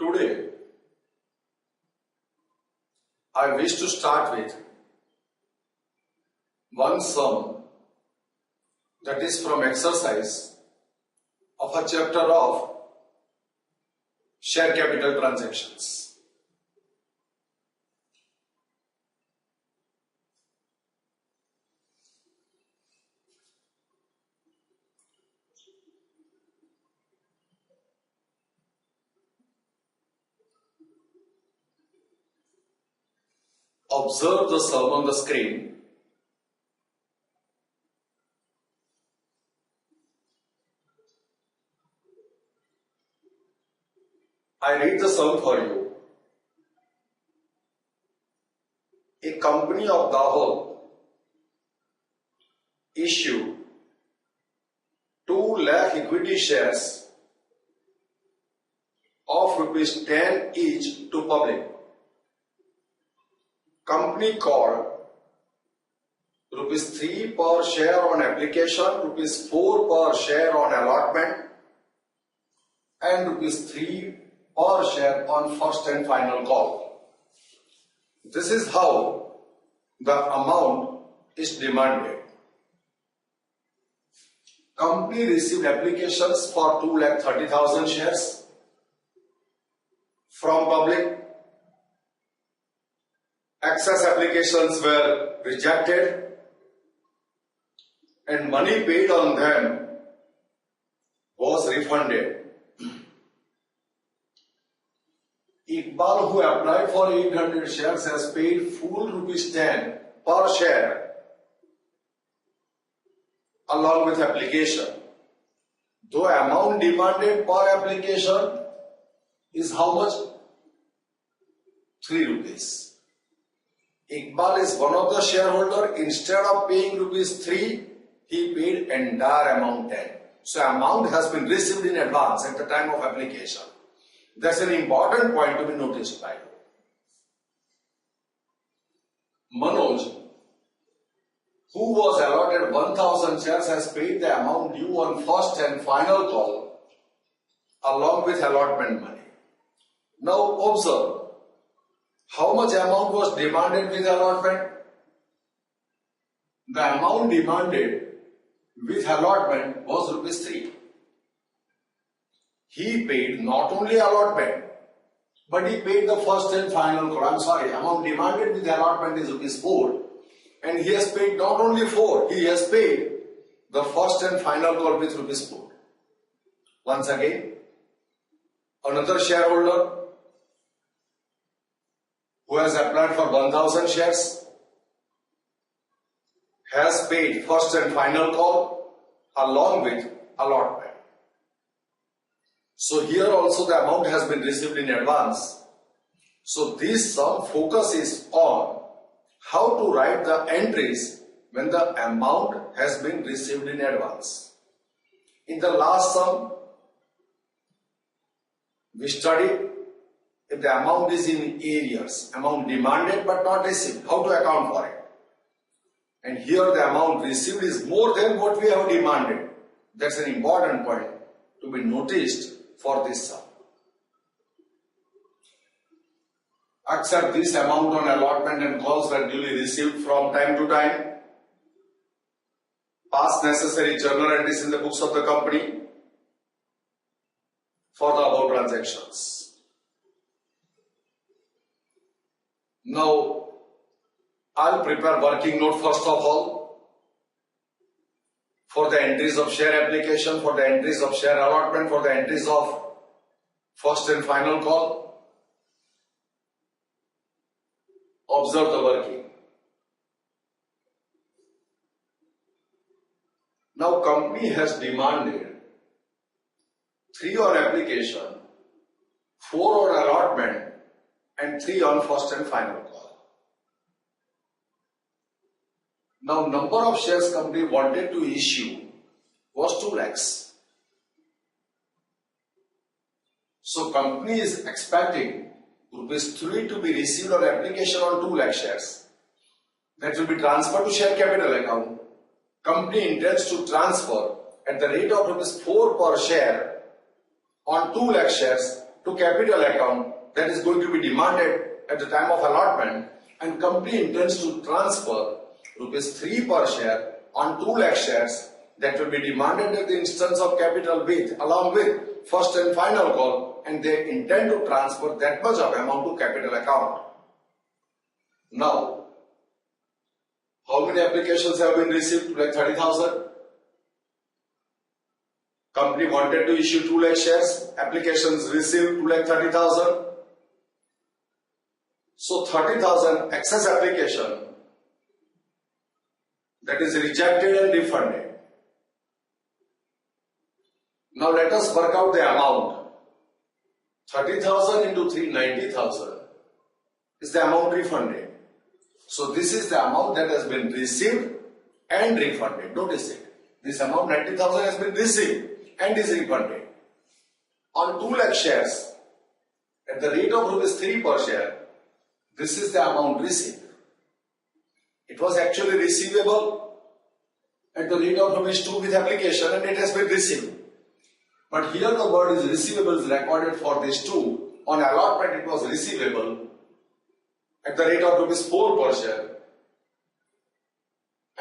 Today, I wish to start with one sum that is from exercise of a chapter of share capital transactions. Observe the sum on the screen. I read the sum for you. A company of Dahod issued 2 lakh equity shares of rupees 10 each to public. Company called rupees 3 per share on application, rupees 4 per share on allotment, and rupees 3 per share on first and final call. This is how the amount is demanded. Company received applications for 2,30,000 shares from public. Excess applications were rejected and money paid on them was refunded. Iqbal, who applied for 800 shares, has paid full rupees 10 per share along with application. Though amount demanded per application is how much? 3 rupees. Iqbal is one of the shareholder. Instead of paying rupees 3, he paid entire amount 10. So amount has been received in advance at the time of application. That's an important point to be noticed by you. Manoj, who was allotted 1,000 shares, has paid the amount due on first and final call along with allotment money. Now observe. How much amount was demanded with allotment? The amount demanded with allotment was rupees 3. He paid not only allotment, but he paid the first and final call. Amount demanded with allotment is rupees 4. And he has paid not only 4, he has paid the first and final call with rupees 4. Once again, another shareholder who has applied for 1,000 shares has paid first and final call along with allotment. So here also the amount has been received in advance. So this sum focuses on how to write the entries when the amount has been received in advance. In the last sum, we studied if the amount is in arrears, amount demanded but not received, how to account for it. And here the amount received is more than what we have demanded. That's an important point to be noticed for this sum. Accept this amount on allotment and calls were duly received from time to time. Pass necessary journal entries in the books of the company for the above transactions. Now, I'll prepare working note first of all for the entries of share application, for the entries of share allotment, for the entries of first and final call. Observe the working. Now, company has demanded 3 on application, 4 on allotment, and 3 on first and final call. Now, number of shares company wanted to issue was 2 lakhs. So, company is expecting rupees 3 to be received on application on 2 lakh shares. That will be transferred to share capital account. Company intends to transfer at the rate of rupees 4 per share on 2 lakh shares to capital account that is going to be demanded at the time of allotment, and company intends to transfer rupees 3 per share on 2 lakh shares that will be demanded at the instance of capital with along with first and final call, and they intend to transfer that much of amount to capital account. Now, how many applications have been received? Like 30,000. Company wanted to issue 2 lakh shares. Applications received 2,30,000. So 30,000 excess application that is rejected and refunded. Now let us work out the amount. 30,000 into 3, 90,000 is the amount refunded. So this is the amount that has been received and refunded. Notice it. This amount 90,000 has been received and is refunded. On 2 lakh shares at the rate of rupees 3 per share, this is the amount received. It was actually receivable at the rate of rupees 2 with application, and it has been received. But here the word is receivable is recorded for this 2. On allotment it was receivable at the rate of rupees 4 per share,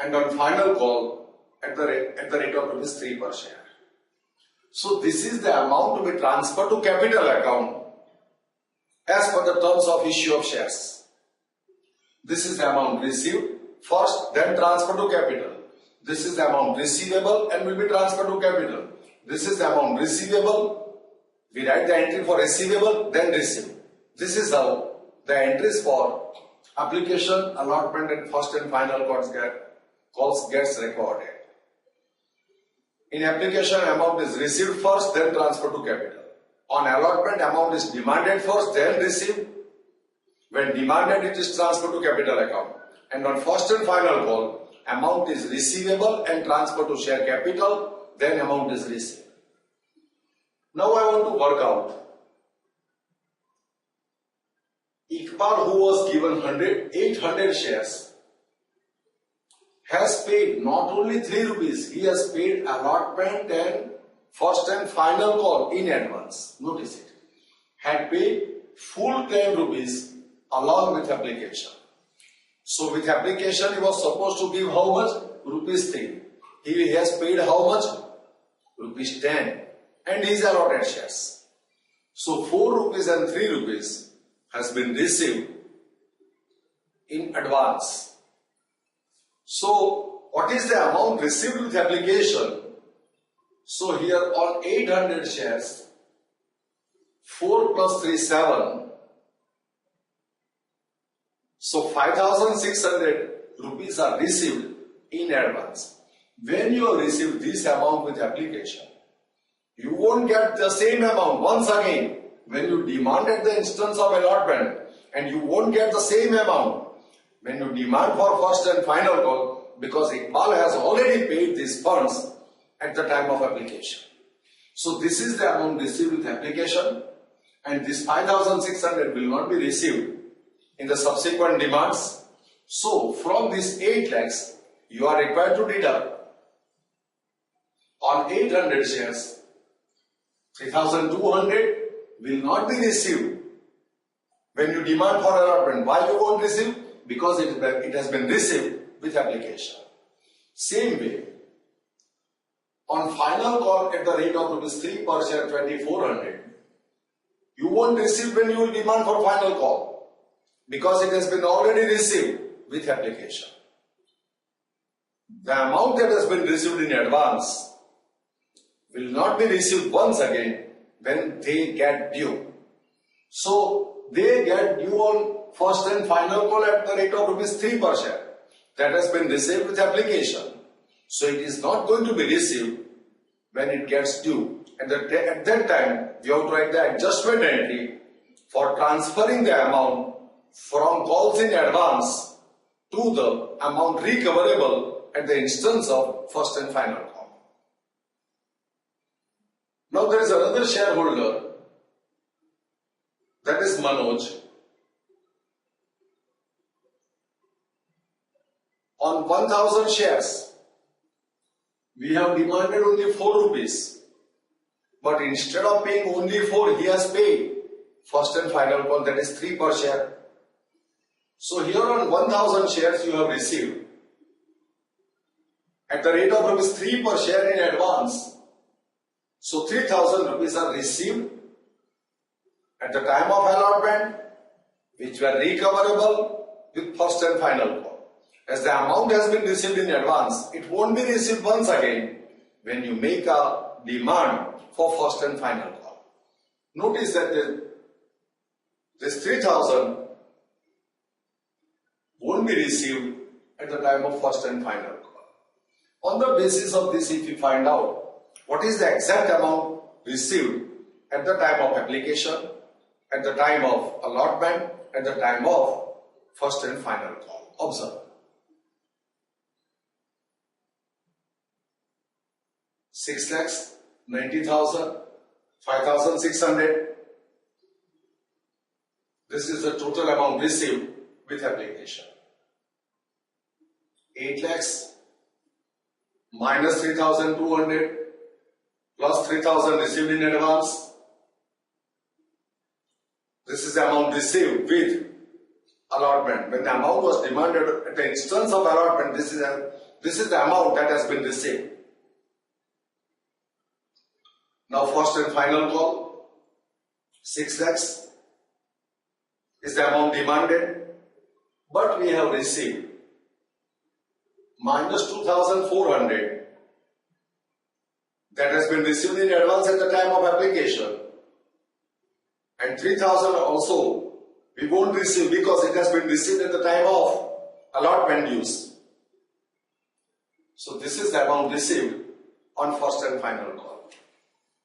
and on final call at the rate of rupees 3 per share. So this is the amount to be transferred to capital account as per the terms of issue of shares. This is the amount received first, then transferred to capital. This is the amount receivable and will be transferred to capital. This is the amount receivable. We write the entry for receivable, then receive. This is how the entries for application, allotment and first and final calls gets recorded. In application, amount is received first, then transferred to capital. On allotment, amount is demanded first, then received. When demanded, it is transferred to capital account. And on first and final call, amount is receivable and transferred to share capital, then amount is received. Now I want to work out. Iqbal, who was given 800 shares, has paid not only 3 rupees, he has paid allotment and first and final call in advance. Notice it. Had paid full 10 rupees along with application. So with application he was supposed to give how much? Rupees 3. He has paid how much? Rupees 10. And he is allotted shares. So 4 rupees and 3 rupees has been received in advance. So what is the amount received with application? So here on 800 shares, 4 plus 3, 7. So 5,600 rupees are received in advance. When you receive this amount with application, you won't get the same amount once again when you demanded the instance of allotment, and you won't get the same amount when you demand for first and final call, because Iqbal has already paid these funds at the time of application. So this is the amount received with application, and this 5,600 will not be received in the subsequent demands. So from this 8 lakhs, you are required to deduct on 800 shares, 3,200 will not be received when you demand for allotment. Why you won't receive? Because it has been received with application. Same way, on final call at the rate of rupees 3 per share, 2,400, you won't receive when you will demand for final call, because it has been already received with application. The amount that has been received in advance will not be received once again when they get due. So they get due on first and final call at the rate of rupees 3 per share. That has been received with application. So it is not going to be received when it gets due. At that time, you have to write the adjustment entry for transferring the amount from calls in advance to the amount recoverable at the instance of first and final call. Now there is another shareholder, that is Manoj. On 1,000 shares, we have demanded only 4 rupees. But instead of paying only 4, he has paid first and final call, that is 3 per share. So here on 1000 shares you have received at the rate of rupees 3 per share in advance. So 3000 rupees are received at the time of allotment, which were recoverable with first and final call. As the amount has been received in advance, it won't be received once again when you make a demand for first and final call. Notice that this 3000 won't be received at the time of first and final call. On the basis of this, if you find out what is the exact amount received at the time of application, at the time of allotment, at the time of first and final call. Observe. 6,90,000, 5,600. This is the total amount received with application. 8 lakhs minus 3,200 plus 3,000 received in advance. This is the amount received with allotment. When the amount was demanded at the instance of allotment, this is the amount that has been received. Now first and final call, 6 lakhs is the amount demanded, but we have received minus 2,400 that has been received in advance at the time of application, and 3,000 also we won't receive because it has been received at the time of allotment use. So this is the amount received on first and final call.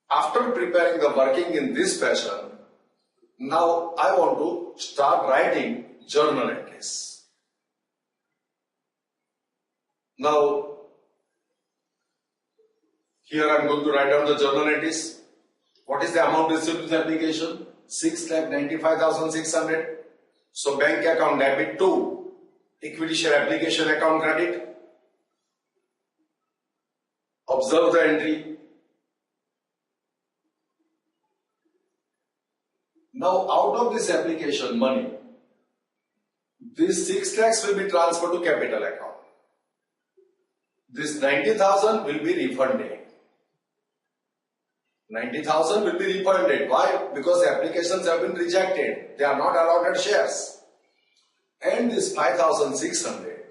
After preparing the working in this fashion, now I want to start writing journal entries. Now, here I am going to write down the journal entries. What is the amount received with application? 6,95,600. So bank account debit to equity share application account credit. Observe the entry. Now out of this application money, this 6 lakhs will be transferred to capital account. This 90,000 will be refunded. 90,000 will be refunded. Why? Because the applications have been rejected. They are not allotted shares. And this 5,600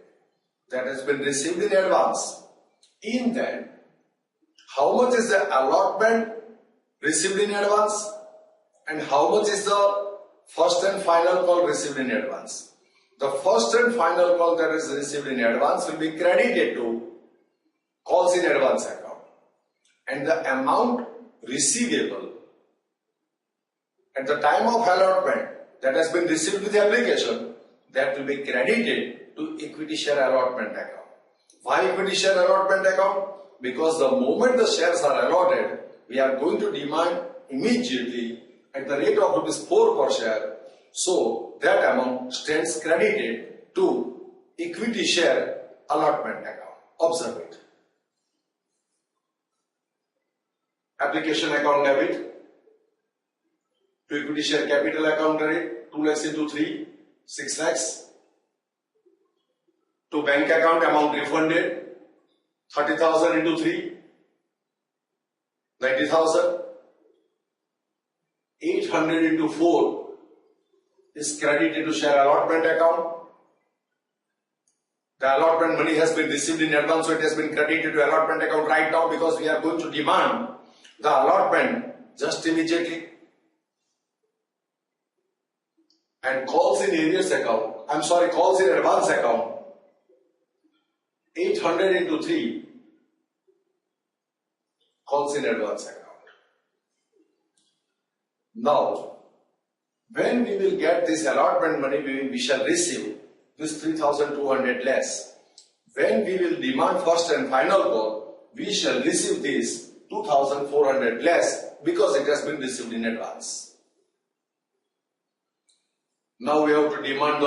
that has been received in advance. In that, how much is the allotment received in advance? And how much is the first and final call received in advance? The first and final call that is received in advance will be credited to calls in advance account. And the amount receivable at the time of allotment that has been received with the application, that will be credited to equity share allotment account. Why equity share allotment account? Because the moment the shares are allotted, we are going to demand immediately at the rate of rupees 4 per share. So that amount stands credited to equity share allotment account. Observe it. Application account debit to equity share capital account credit, 2 lakhs into 3, 6 lakhs. To bank account amount refunded, 30,000 into 3, 90,000. 800 into 4 is credited to share allotment account. The allotment money has been received in advance, so it has been credited to allotment account right now because we are going to demand the allotment just immediately. And calls in arrears account, calls in advance account, 800 into 3 calls in advance account. Now, when we will get this allotment money, we shall receive this 3,200 less. When we will demand first and final call, we shall receive this 2,400 less because it has been received in advance. Now we have to demand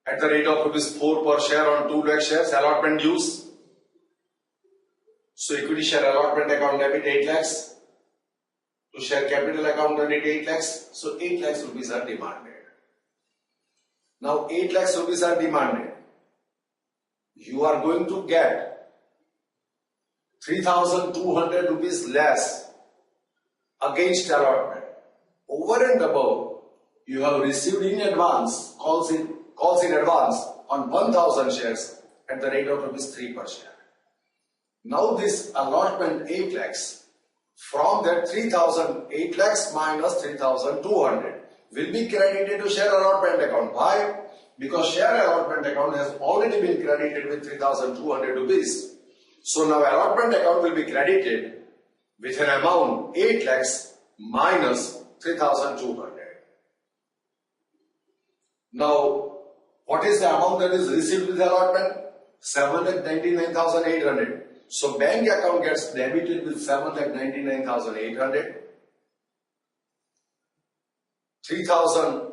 at the rate of rupees 4 per share on 2 lakh shares allotment dues. So equity share allotment account debit 8 lakhs. To share capital account credit 8 lakhs. So 8 lakhs rupees are demanded. Now 8 lakhs rupees are demanded. You are going to get 3,200 rupees less against allotment. Over and above, you have received in advance, calls in advance on 1,000 shares at the rate of rupees 3 per share. Now this allotment 8 lakhs, from that 8 lakhs minus 3,200 will be credited to share allotment account. Why? Because share allotment account has already been credited with 3,200 rupees. So now allotment account will be credited with an amount 8 lakhs minus 3,200. Now, what is the amount that is received with allotment? 7,99,800. So bank account gets debited with 7,99,800. 3,000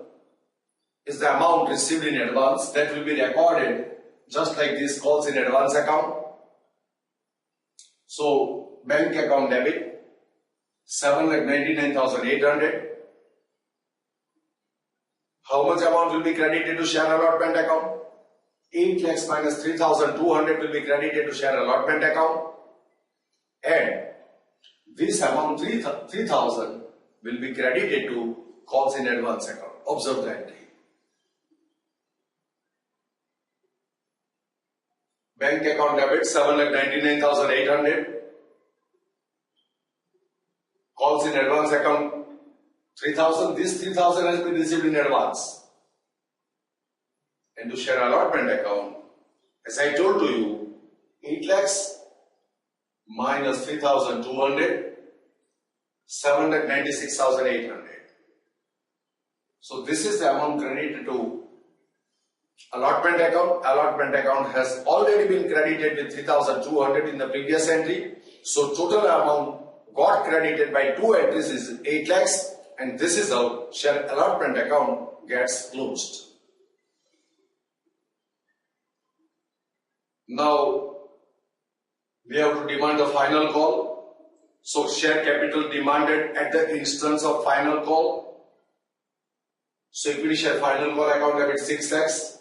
is the amount received in advance that will be recorded just like this calls in advance account. So bank account debit 7,99,800. How much amount will be credited to share allotment account? 8 lakhs minus 3,200 will be credited to share allotment account, and this amount 3,000 will be credited to calls in advance account. Observe the entry. Bank account debit 7,99,800. Calls in advance account 3,000. This 3,000 has been received in advance. And to share allotment account, as I told to you, 8 lakhs minus 3,200, 796,800. So this is the amount credited to allotment account. Allotment account has already been credited with 3,200 in the previous entry. So total amount got credited by 2 entries is 8 lakhs, and this is how share allotment account gets closed. Now we have to demand the final call. So share capital demanded at the instance of final call. So equity share final call account debit 6 lakhs.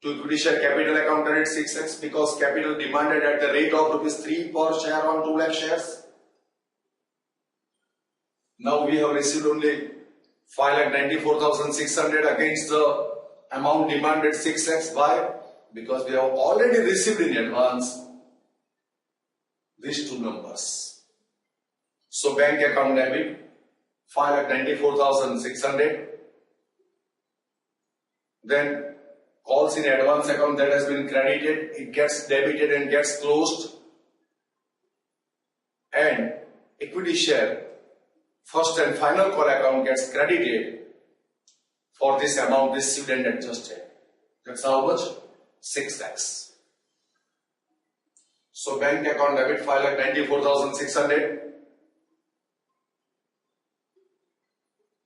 To equity share capital account credit 6 lakhs because capital demanded at the rate of rupees 3 per share on 2 lakh shares. Now we have received only 5,94,600 against the amount demanded 6 lakhs. Why? Because we have already received in advance these two numbers. So bank account debit 5,94,600. Then calls in advance account that has been credited, it gets debited and gets closed. And equity share first and final call account gets credited for this amount received and adjusted. That's how much? 6 lakhs. So bank account debit 5,94,600.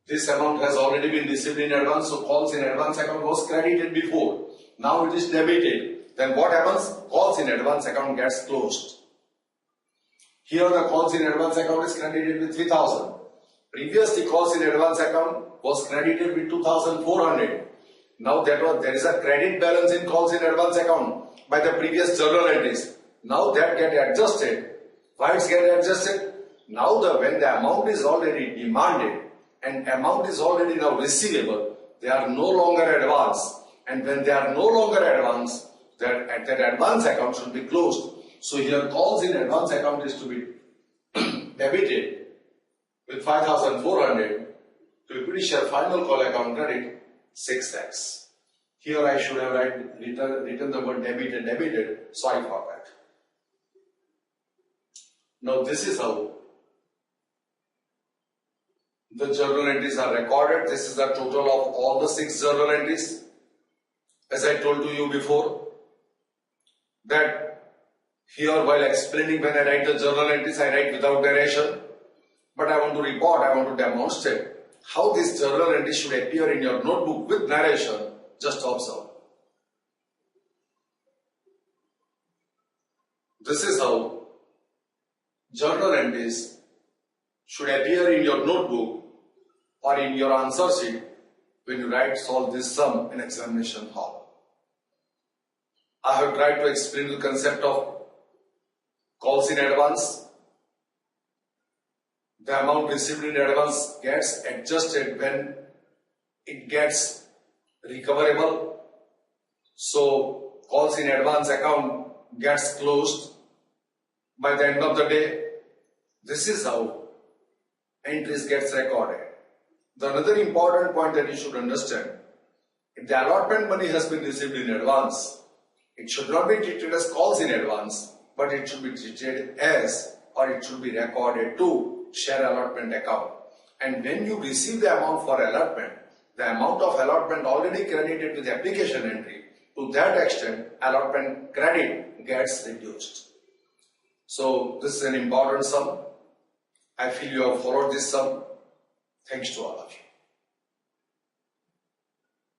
This amount has already been received in advance, so calls in advance account was credited before. Now it is debited. Then what happens? Calls in advance account gets closed. Here the calls in advance account is credited with 3,000. Previously calls in advance account was credited with 2,400. Now there is a credit balance in calls in advance account by the previous journal entries. Now that get adjusted. Why it's get adjusted? Now when the amount is already demanded and amount is already now receivable, they are no longer advanced. And when they are no longer advanced, that advance account should be closed. So here calls in advance account is to be debited with 5,400 to equity share final call account credit 6 lakhs. Here I should have written the word debited, so I forgot. Now this is how the journal entries are recorded. This is the total of all the 6 journal entries. As I told to you before, that here while explaining when I write the journal entries, I write without narration. But I want to report, I want to demonstrate how this journal entry should appear in your notebook with narration. Just observe. This is how journal entries should appear in your notebook or in your answer sheet when you solve this sum in examination hall. I have tried to explain the concept of calls in advance. The amount received in advance gets adjusted when it gets recoverable. So calls in advance account gets closed by the end of the day. This is how entries gets recorded. The another important point that you should understand, if the allotment money has been received in advance, it should not be treated as calls in advance, but it should be treated as, or it should be recorded to share allotment account. And when you receive the amount for allotment, the amount of allotment already credited with the application entry, to that extent allotment credit gets reduced. So this is an important sum. I feel you have followed this sum. Thanks to all of you.